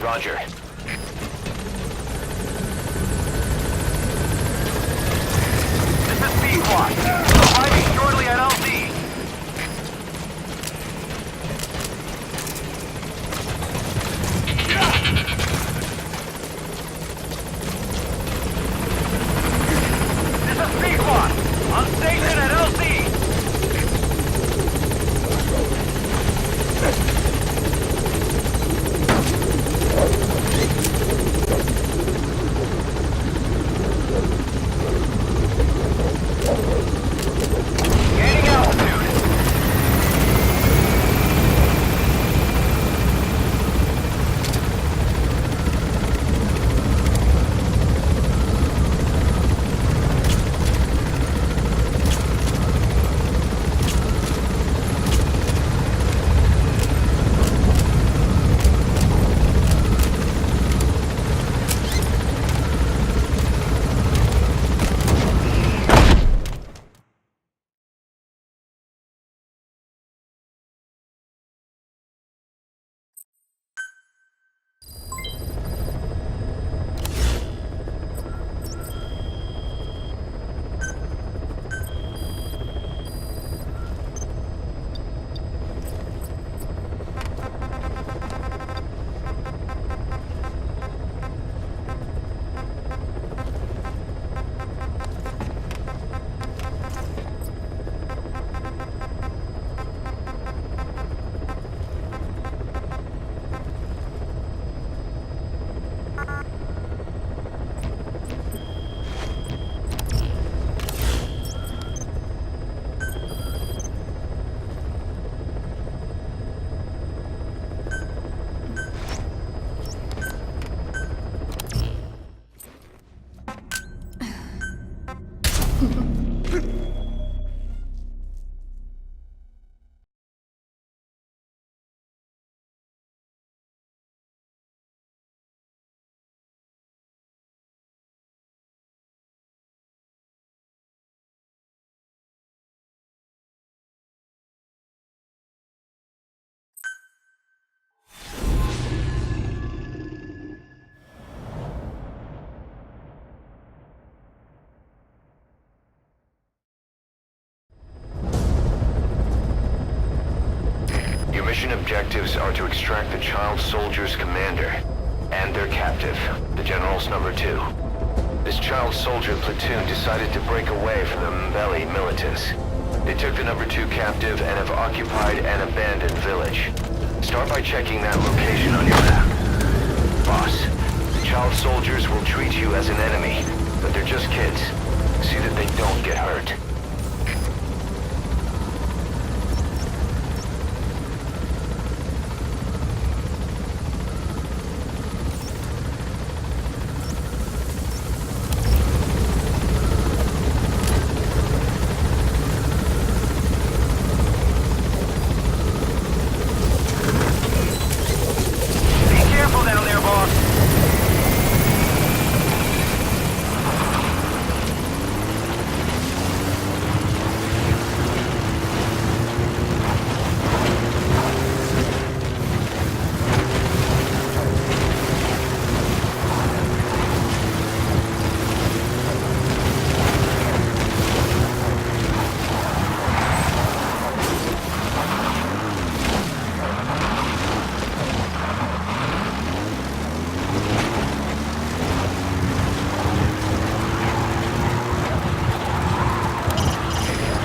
Roger. This is V-Squad. Arriving shortly at LZ. This is V-Squad. On station at LZ. Gaining altitude. Mission objectives are to extract the child soldier's commander and their captive, the General's number 2. This child soldier platoon decided to break away from the Mgs militants. They took the number 2 captive and have occupied an abandoned village. Start by checking that location on your map. Boss, the child soldiers will treat you as an enemy, but they're just kids. See that they don't get hurt.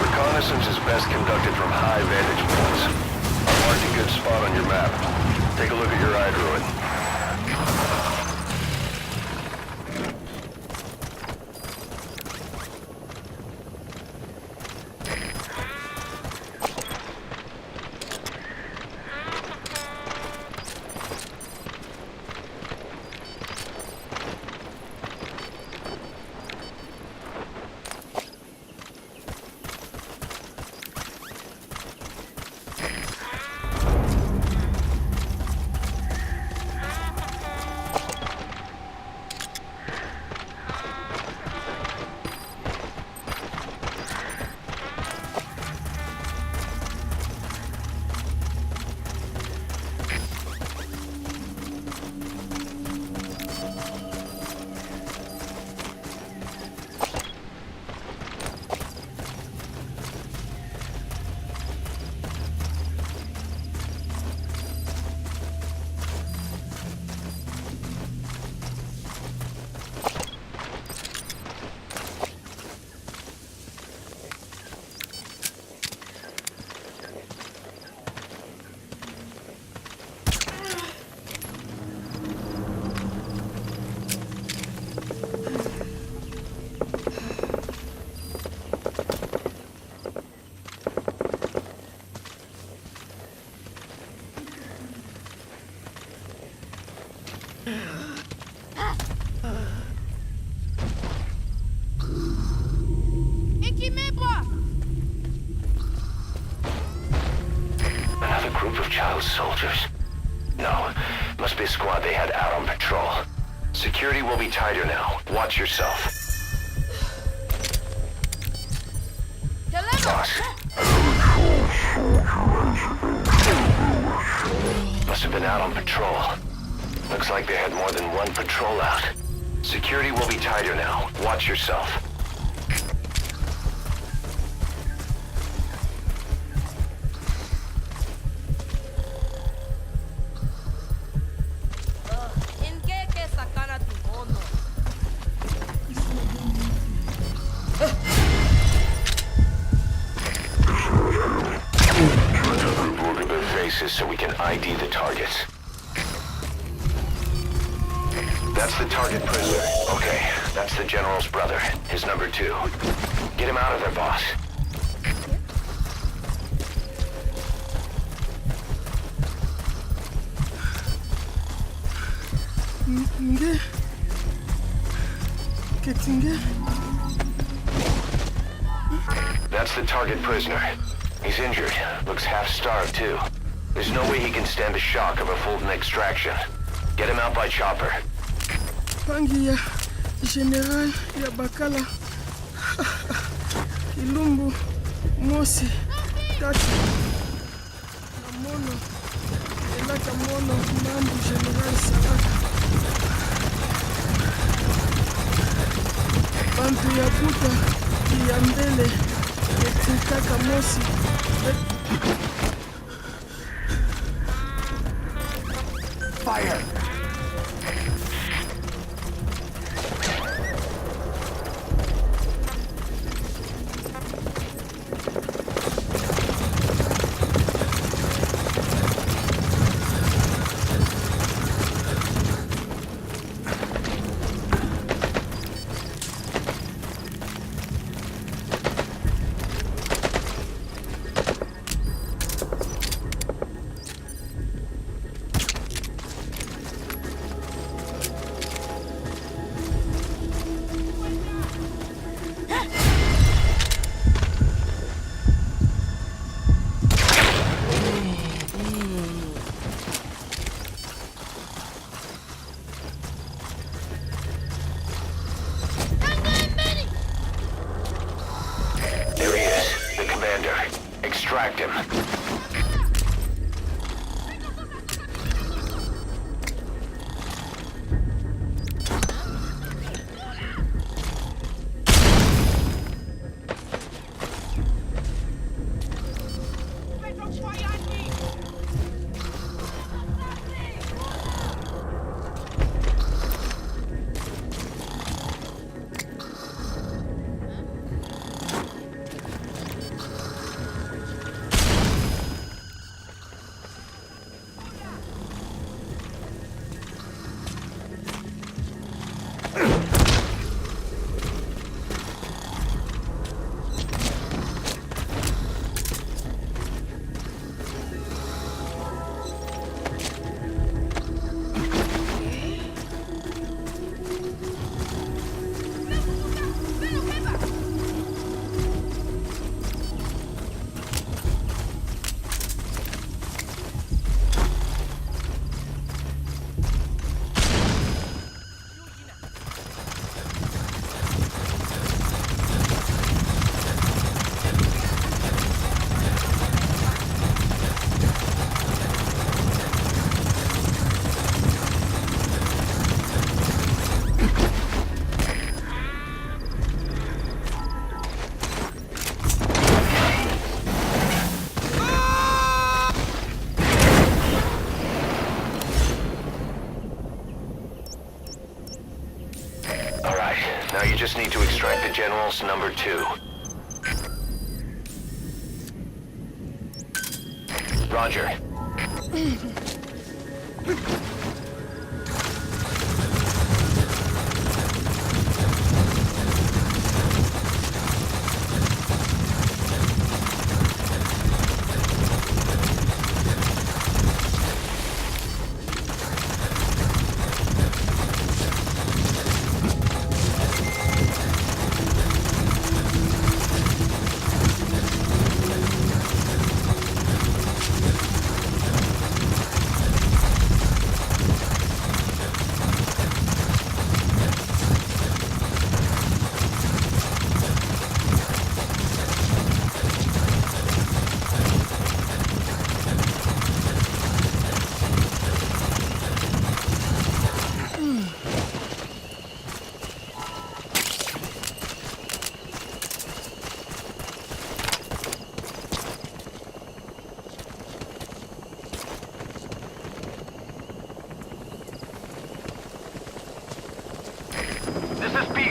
Reconnaissance is best conducted from high vantage points. I've marked a good spot on your map. Take a look at your eye druid. child soldiers. No, must be a squad they had out on patrol. Security will be tighter now. Watch yourself. Boss. Must have been out on patrol. Looks like they had more than one patrol out. Security will be tighter now. Watch yourself. Look at their faces so we can ID the targets. That's the target prisoner. Okay, that's the General's brother, his number 2. Get him out of there, boss. That's the target prisoner. He's injured. Looks half-starved, too. There's no way he can stand the shock of a Fulton extraction. Get him out by chopper. Pangi ya General ya Bakala Ilumbu Mosi Tatu Namono Elaka Mono Mambu General Salaka Bantu ya Buta ya Mbele Yetikaka Mosi Fire! Extract him. Now you just need to extract the General's number 2. Roger.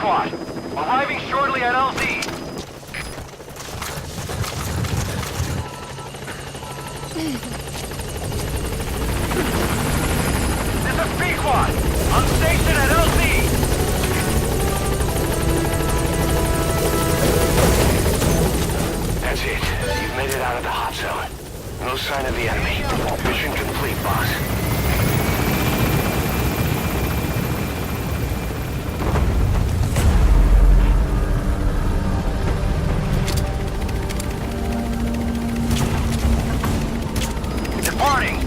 squad. Arriving shortly at LZ. This is B squad. On station at LZ. That's it. You've made it out of the hot zone. No sign of the enemy. Mission complete, boss. Departing!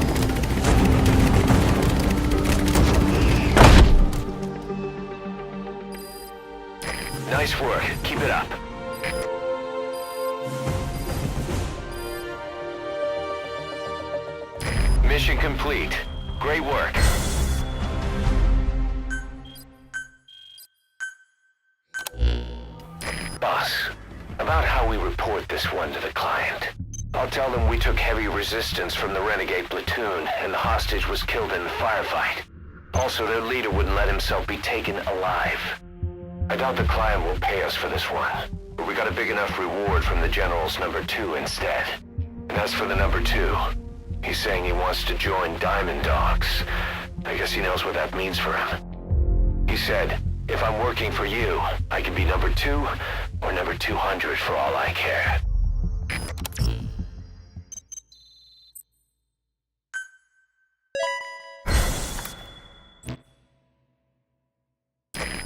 Nice work. Keep it up. Mission complete. Great work. Boss, about how we report this one to the client. I'll tell them we took heavy resistance from the renegade platoon and the hostage was killed in the firefight. Also, their leader wouldn't let himself be taken alive. I doubt the client will pay us for this one, but we got a big enough reward from the General's number 2 instead. And as for the number 2, he's saying he wants to join Diamond Dogs. I guess he knows what that means for him. He said, if I'm working for you, I can be number 2 or number 200 for all I care.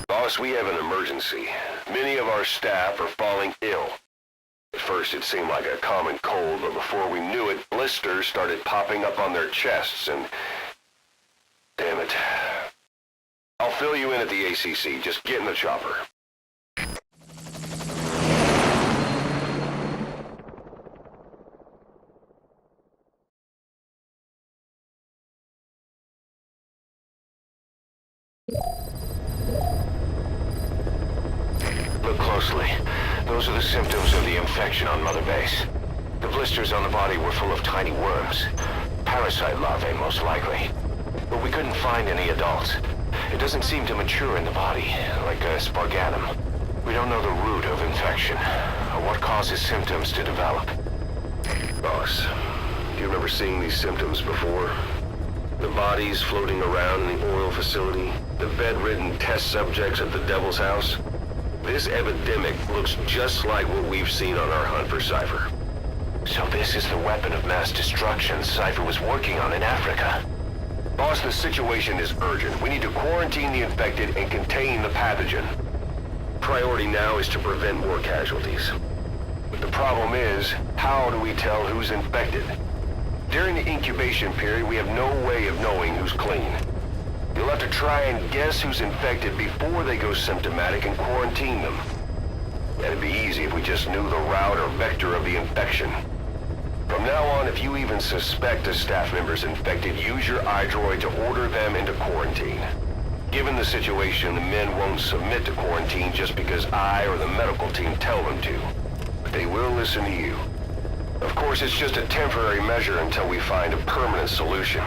Boss, we have an emergency. Many of our staff are falling ill. At first it seemed like a common cold, but before we knew it, blisters started popping up on their chests and... Damn it. I'll fill you in at the ACC. Just get in the chopper. Look closely. Those are the symptoms of the infection on Mother Base. The blisters on the body were full of tiny worms. Parasite larvae, most likely. But we couldn't find any adults. It doesn't seem to mature in the body, like a spargatum. We don't know the root of infection, or what causes symptoms to develop. Boss, do you remember seeing these symptoms before? The bodies floating around in the oil facility, the bedridden test subjects at the Devil's House. This epidemic looks just like what we've seen on our hunt for Cypher. So this is the weapon of mass destruction Cypher was working on in Africa. Boss, the situation is urgent. We need to quarantine the infected and contain the pathogen. Priority now is to prevent more casualties. But the problem is, how do we tell who's infected? During the incubation period, we have no way of knowing who's clean. You'll have to try and guess who's infected before they go symptomatic and quarantine them. That'd be easy if we just knew the route or vector of the infection. From now on, if you even suspect a staff member's infected, use your iDroid to order them into quarantine. Given the situation, the men won't submit to quarantine just because I or the medical team tell them to. But they will listen to you. Of course, it's just a temporary measure until we find a permanent solution.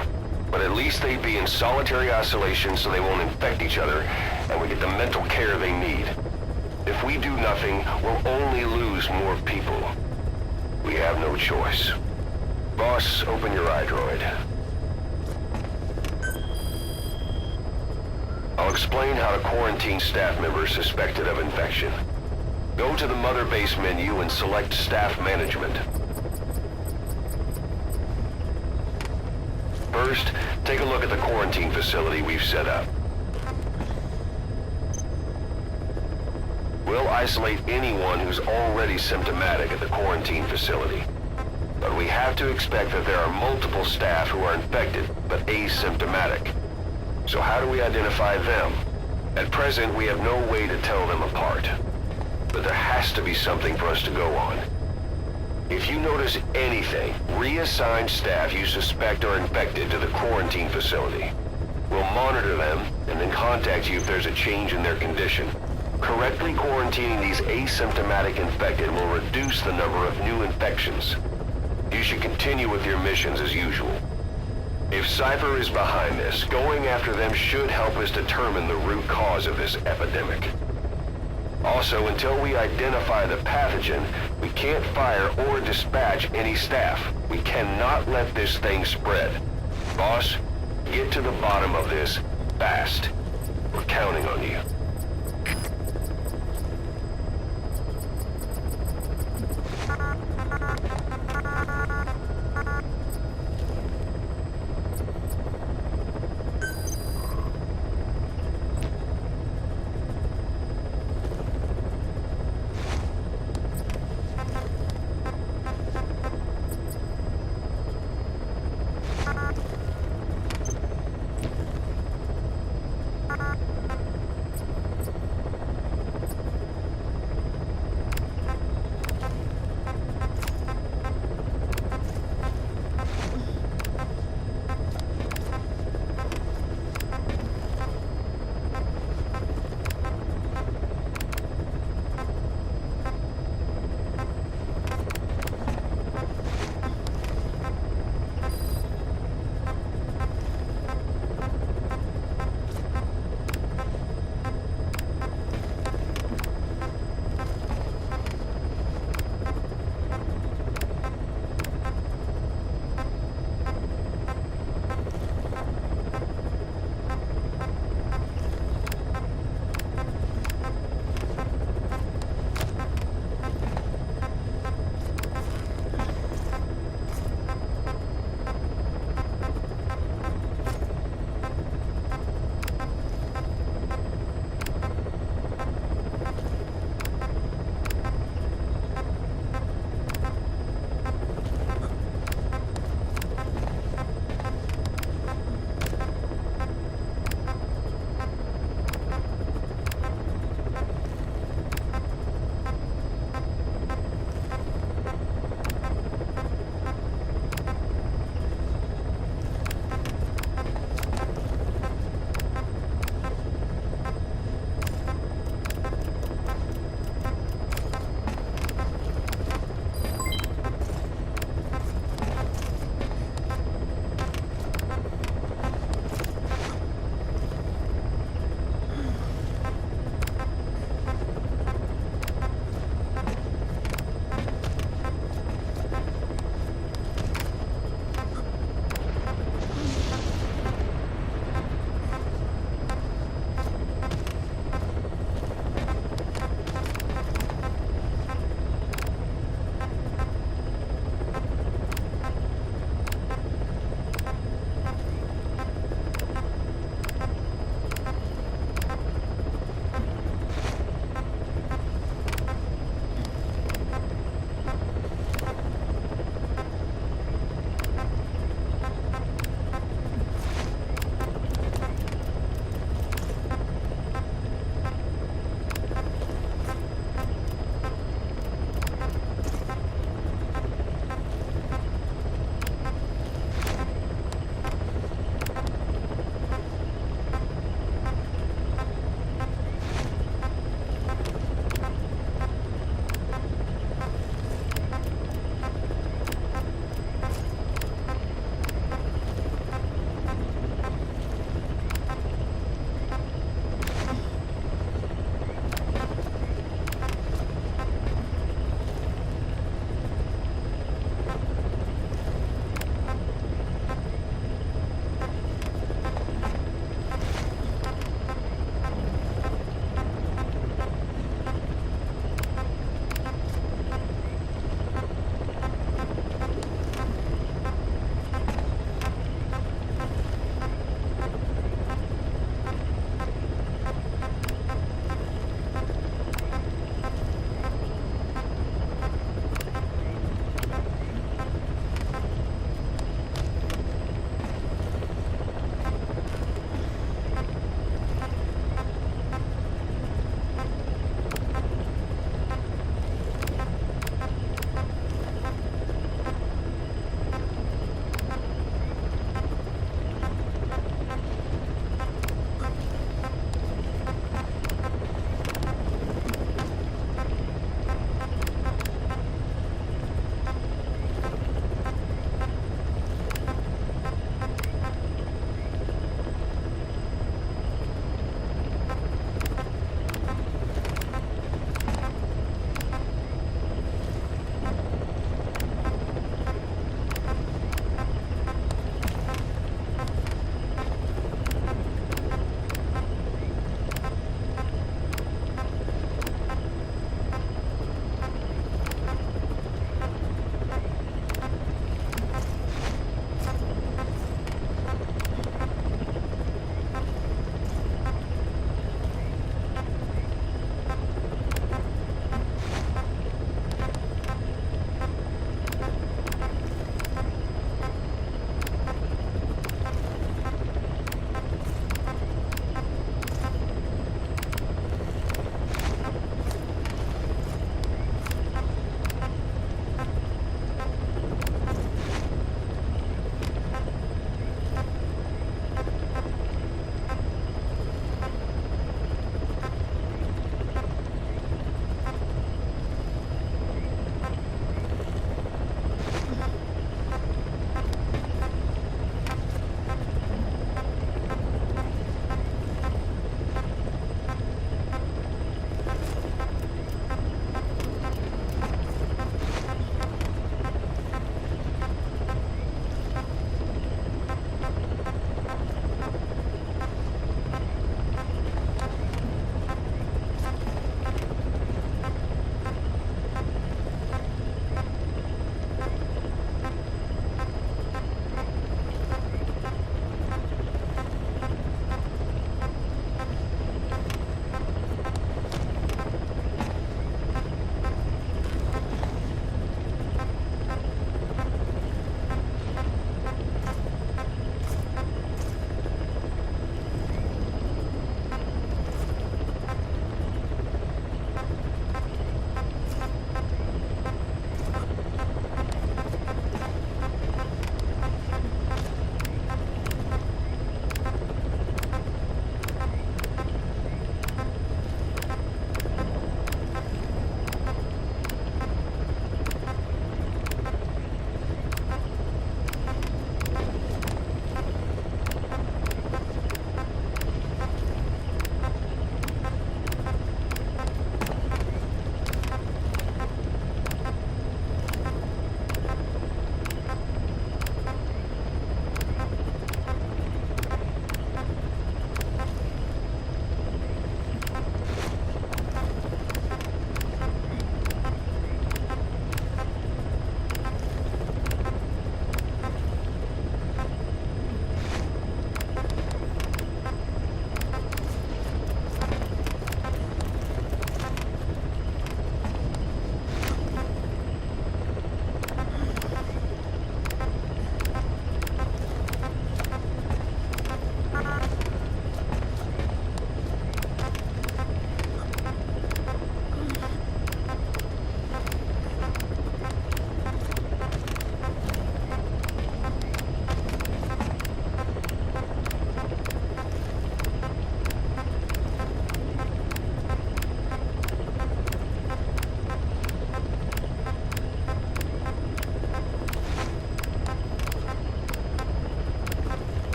But at least they'd be in solitary isolation so they won't infect each other, and we get the mental care they need. If we do nothing, we'll only lose more people. We have no choice. Boss, open your iDroid. I'll explain how to quarantine staff members suspected of infection. Go to the Mother Base menu and select Staff Management. First, take a look at the quarantine facility we've set up. We'll isolate anyone who's already symptomatic at the quarantine facility. But we have to expect that there are multiple staff who are infected, but asymptomatic. So how do we identify them? At present, we have no way to tell them apart. But there has to be something for us to go on. If you notice anything, reassign staff you suspect are infected to the quarantine facility. We'll monitor them and then contact you if there's a change in their condition. Correctly quarantining these asymptomatic infected will reduce the number of new infections. You should continue with your missions as usual. If Cypher is behind this, going after them should help us determine the root cause of this epidemic. Also, until we identify the pathogen, we can't fire or dispatch any staff. We cannot let this thing spread. Boss, get to the bottom of this fast. We're counting on you.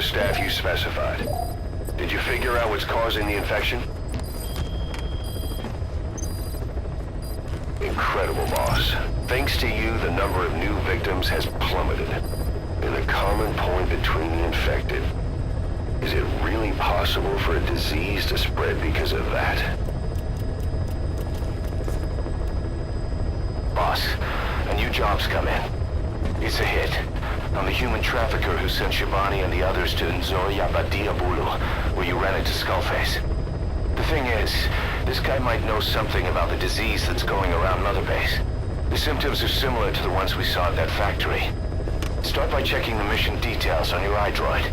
the staff you specified. Did you figure out what's causing the infection? Incredible, boss. Thanks to you, the number of new victims has plummeted. And the common point between the infected. Is it really possible for a disease to spread because of that? Boss, a new job's come in. It's a hit. I'm the human trafficker who sent Shivani and the others to Nzoya Badia Bulu, where you ran into Skullface. The thing is, this guy might know something about the disease that's going around Mother Base. The symptoms are similar to the ones we saw at that factory. Start by checking the mission details on your iDroid.